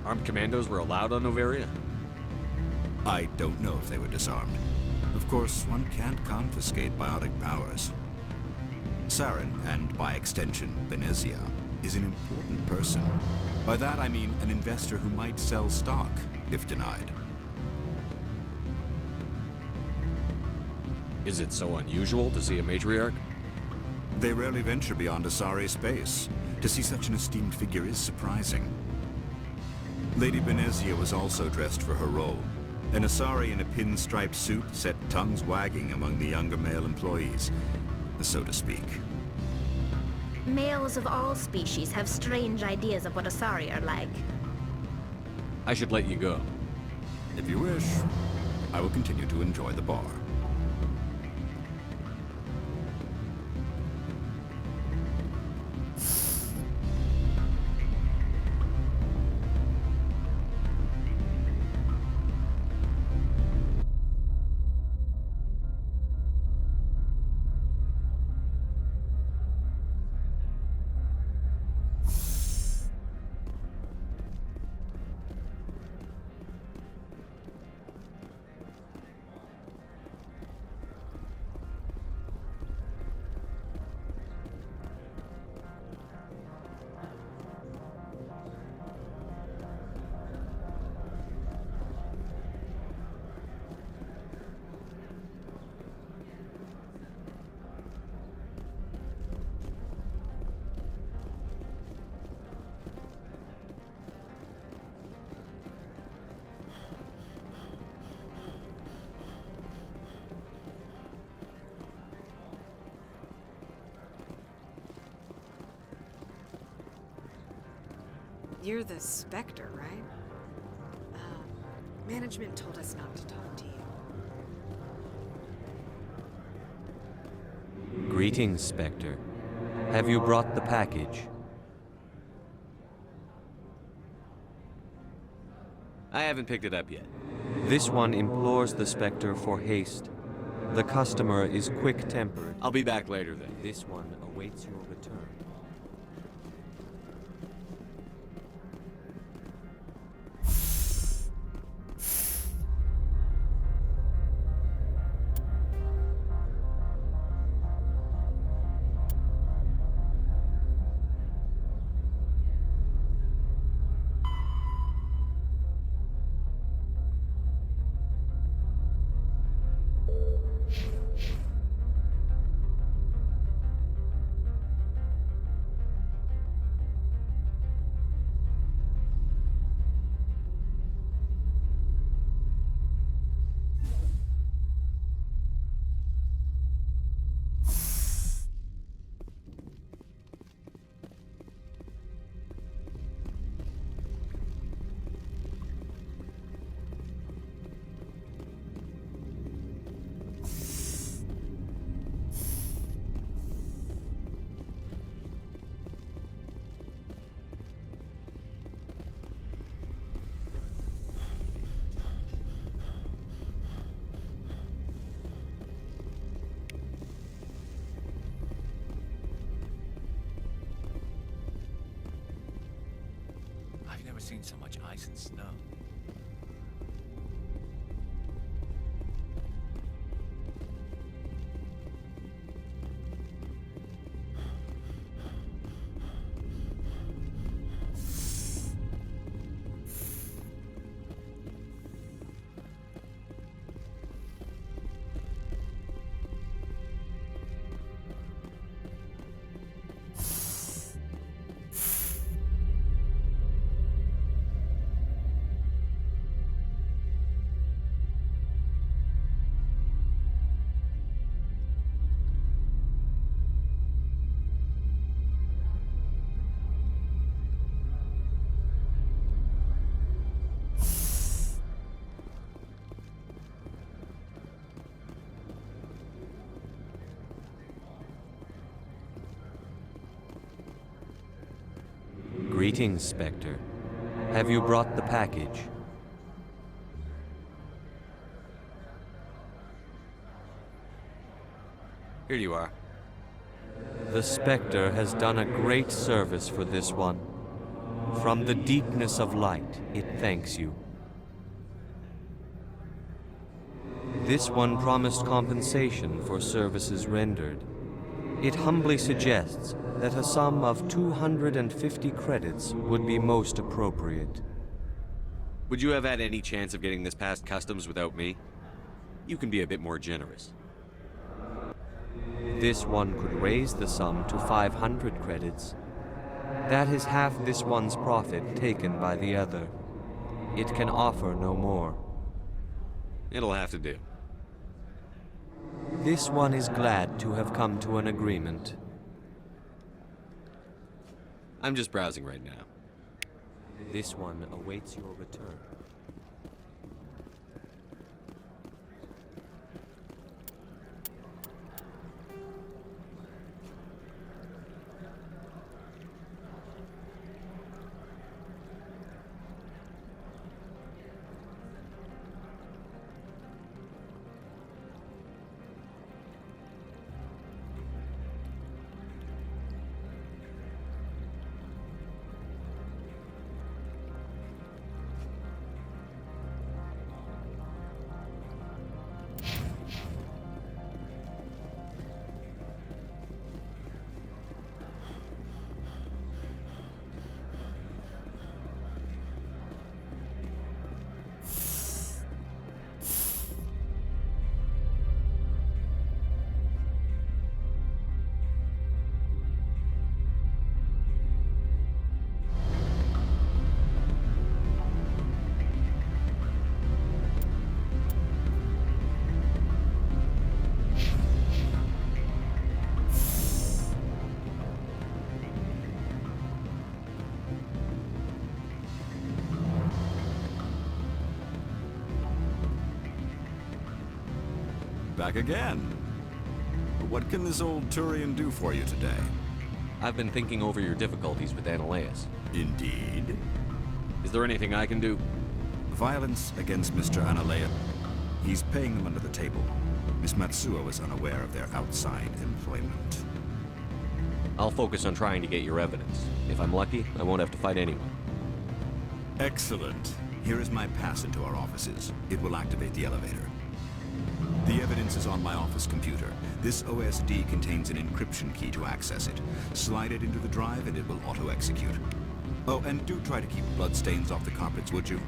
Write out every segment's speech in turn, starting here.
Armed commandos were allowed on Noveria? I don't know if they were disarmed. Of course, one can't confiscate biotic powers. Saren, and by extension, Benezia, is an important person. By that I mean an investor who might sell stock, if denied. Is it so unusual to see a matriarch? They rarely venture beyond Asari space. To see such an esteemed figure is surprising. Lady Benezia was also dressed for her role. An Asari in a pinstriped suit set tongues wagging among the younger male employees, so to speak. Males of all species have strange ideas of what Asari are like. I should let you go. If you wish, I will continue to enjoy the bar. You're the Spectre, right? Management told us not to talk to you. Greetings, Spectre. Have you brought the package? I haven't picked it up yet. This one implores the Spectre for haste. The customer is quick-tempered. I'll be back later then. This one awaits your return. I've never seen so much ice and snow. Greetings, Spectre. Have you brought the package? Here you are. The Spectre has done a great service for this one. From the deepness of light, it thanks you. This one promised compensation for services rendered. It humbly suggests that a sum of 250 credits would be most appropriate. Would you have had any chance of getting this past customs without me? You can be a bit more generous. This one could raise the sum to 500 credits. That is half this one's profit taken by the other. It can offer no more. It'll have to do. This one is glad to have come to an agreement. I'm just browsing right now. This one awaits your return. Back again. What can this old Turian do for you today? I've been thinking over your difficulties with Ananias. Indeed. Is there anything I can do? Violence against Mr. Analea. He's paying them under the table. Miss Matsuo is unaware of their outside employment. I'll focus on trying to get your evidence. If I'm lucky, I won't have to fight anyone. Excellent. Here is my pass into our offices. It will activate the elevator. The evidence is on my office computer. This OSD contains an encryption key to access it. Slide it into the drive and it will auto-execute. Oh, and do try to keep bloodstains off the carpets, would you?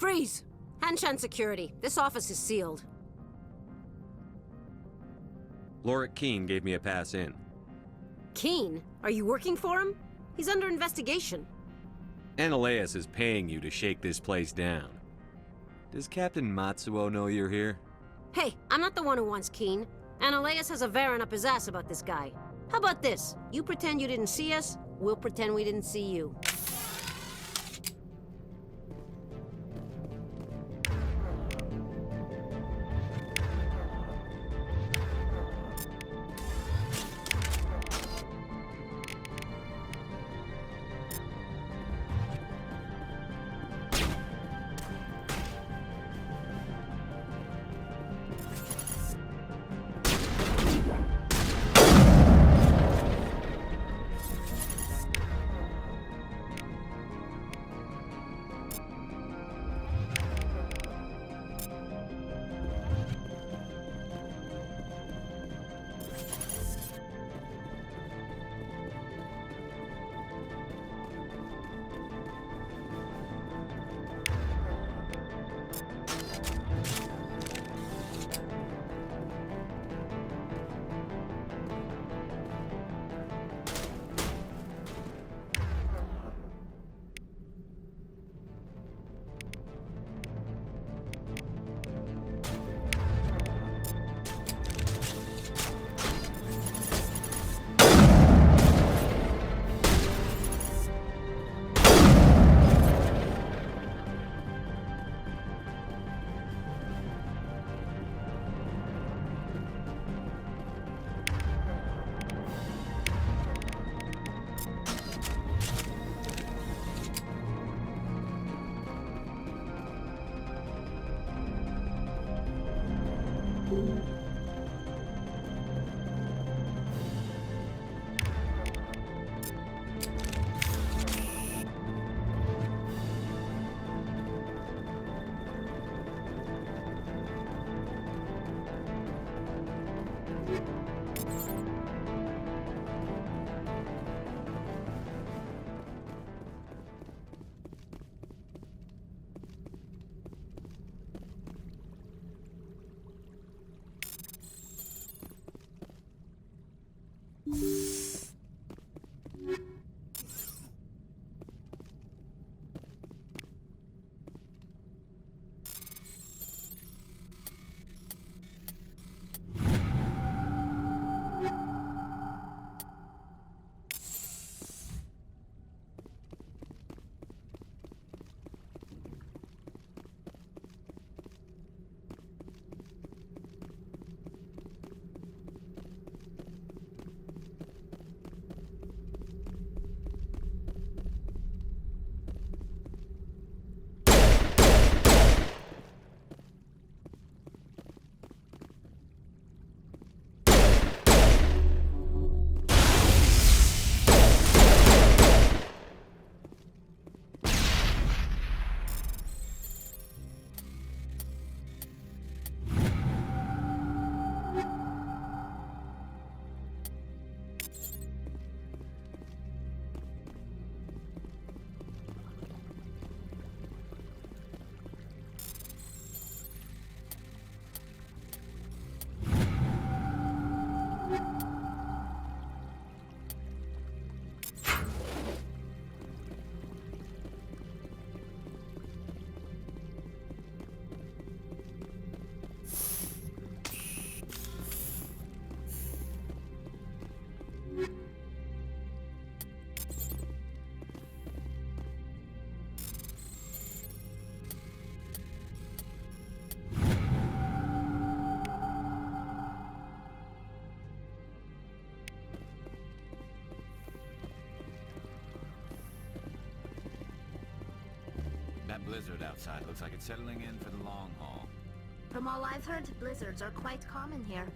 Freeze! Hanshan security. This office is sealed. Lorik Keen gave me a pass in. Keen? Are you working for him? He's under investigation. Ananias is paying you to shake this place down. Does Captain Matsuo know you're here? Hey, I'm not the one who wants Keen. Ananias has a Varen up his ass about this guy. How about this? You pretend you didn't see us, we'll pretend we didn't see you. That blizzard outside looks like it's settling in for the long haul. From all I've heard, blizzards are quite common here.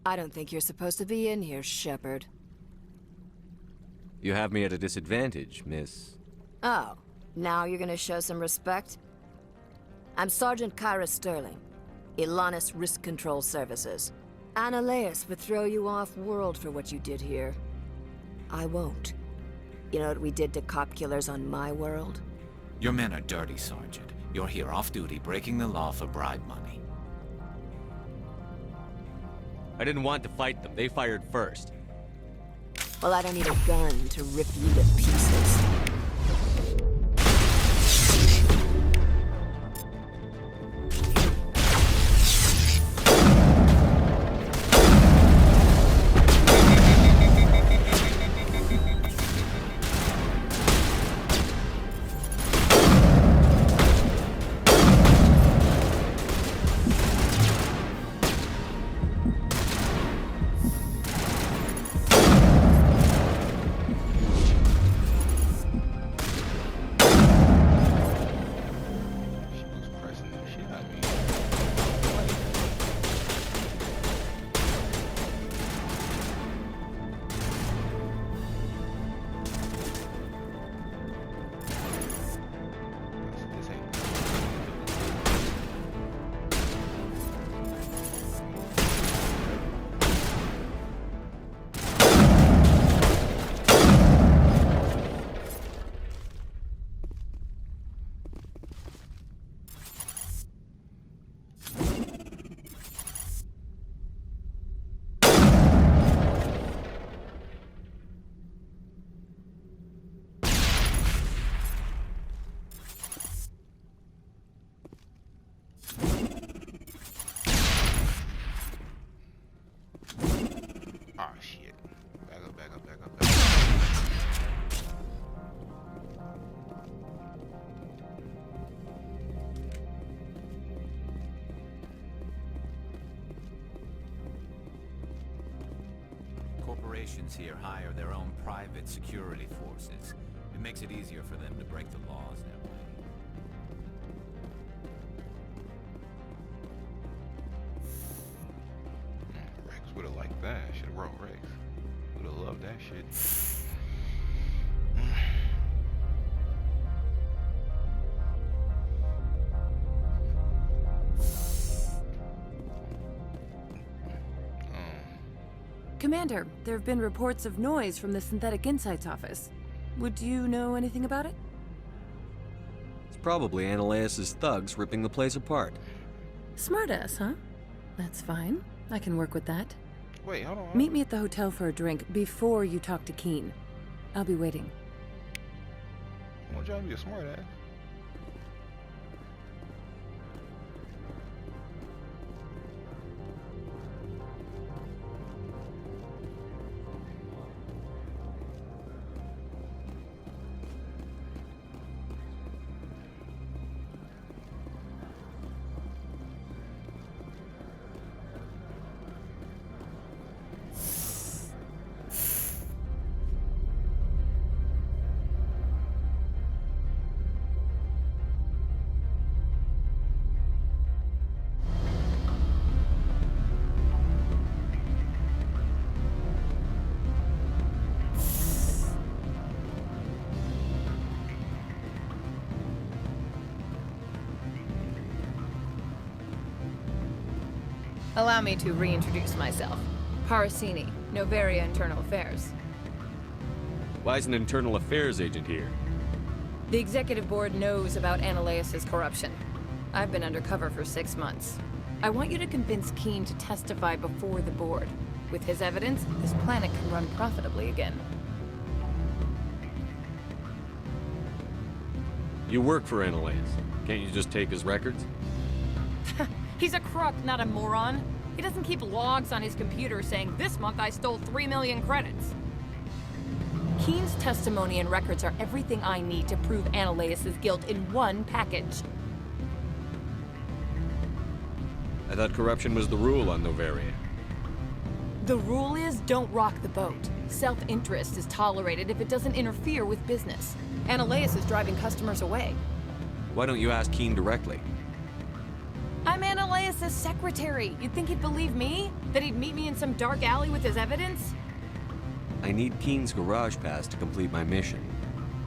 I don't think you're supposed to be in here, Shepard. You have me at a disadvantage, miss. Oh, now you're gonna show some respect? I'm Sergeant Kyra Sterling, Ilanis Risk Control Services. Annaleus would throw you off-world for what you did here. I won't. You know what we did to cop killers on my world? Your men are dirty, Sergeant. You're here off-duty, breaking the law for bribe money. I didn't want to fight them. They fired first. Well, I don't need a gun to rip you to pieces. Oh shit. Back up, back up, back up, back up. Corporations here hire their own private security forces. It makes it easier for them to break the laws that way. Rex would have liked that. Should have brought Rex. Would have loved that shit. Commander, there have been reports of noise from the Synthetic Insights office. Would you know anything about it? It's probably Annaleus' thugs ripping the place apart. Smartass, huh? That's fine. I can work with that. Wait, hold on. Meet me at the hotel for a drink before you talk to Keen. I'll be waiting. I want y'all to be a smart ass. Allow me to reintroduce myself. Parasini, Noveria Internal Affairs. Why is an internal affairs agent here? The executive board knows about Annaleus' corruption. I've been undercover for 6 months. I want you to convince Keen to testify before the board. With his evidence, this planet can run profitably again. You work for Annaleus. Can't you just take his records? He's a crook, not a moron. He doesn't keep logs on his computer saying, "This month I stole 3 million credits." Keen's testimony and records are everything I need to prove Annaleus' guilt in one package. I thought corruption was the rule on Novaria. The rule is don't rock the boat. Self-interest is tolerated if it doesn't interfere with business. Analeas is driving customers away. Why don't you ask Keen directly? I'm Analeas' secretary. You'd think he'd believe me? That he'd meet me in some dark alley with his evidence? I need Keen's garage pass to complete my mission.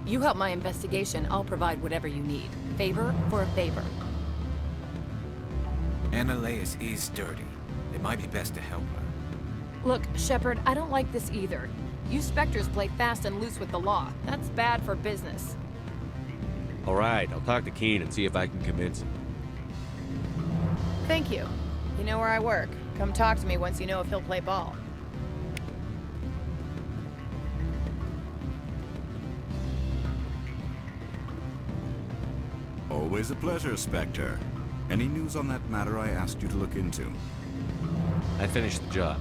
You help my investigation, I'll provide whatever you need. Favor for a favor. Analeas is dirty. It might be best to help her. Look, Shepard, I don't like this either. You Spectres play fast and loose with the law. That's bad for business. All right, I'll talk to Keen and see if I can convince him. Thank you. You know where I work. Come talk to me once you know if he'll play ball. Always a pleasure, Spectre. Any news on that matter I asked you to look into? I finished the job,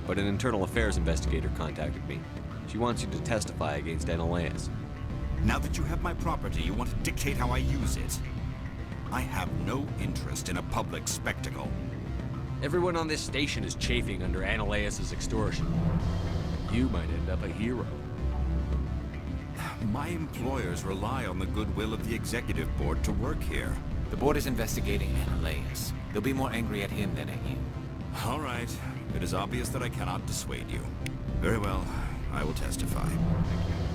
but an internal affairs investigator contacted me. She wants you to testify against Analeas. Now that you have my property, you want to dictate how I use it. I have no interest in a public spectacle. Everyone on this station is chafing under Analeas' extortion. You might end up a hero. My employers rely on the goodwill of the executive board to work here. The board is investigating Analeas. They'll be more angry at him than at you. All right. It is obvious that I cannot dissuade you. Very well. I will testify.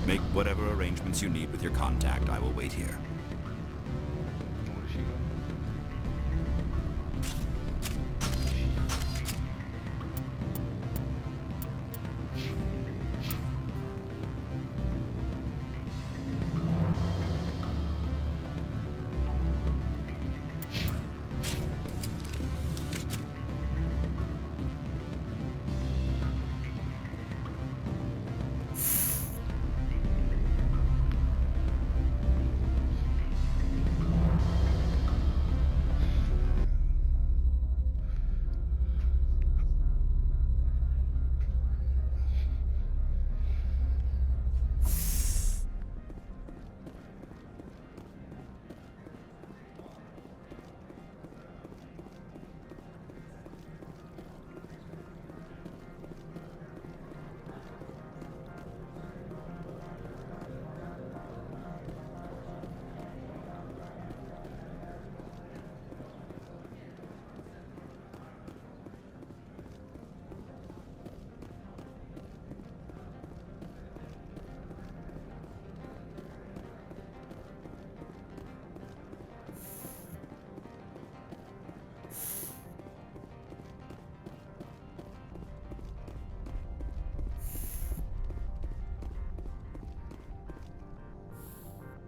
Make whatever arrangements you need with your contact. I will wait here. Where'd she go?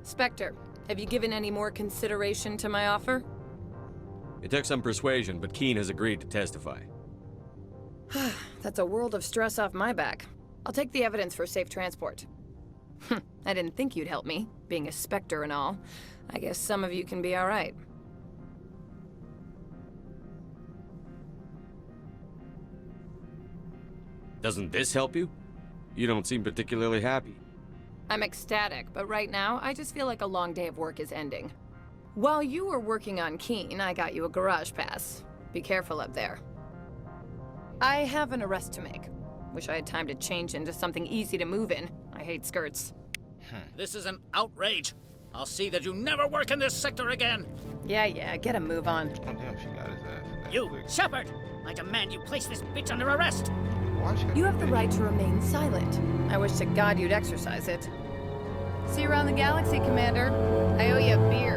Spectre, have you given any more consideration to my offer? It took some persuasion, but Keen has agreed to testify. That's a world of stress off my back. I'll take the evidence for safe transport. I didn't think you'd help me, being a Spectre and all. I guess some of you can be all right. Doesn't this help you? You don't seem particularly happy. I'm ecstatic, but right now, I just feel like a long day of work is ending. While you were working on Keen, I got you a garage pass. Be careful up there. I have an arrest to make. Wish I had time to change into something easy to move in. I hate skirts. This is an outrage. I'll see that you never work in this sector again. Yeah, get a move on. Oh, damn, she got his ass. That You, quick. Shepard! I demand you place this bitch under arrest. Watch her. You have the right to remain silent. I wish to God you'd exercise it. See you around the galaxy, Commander. I owe you a beer.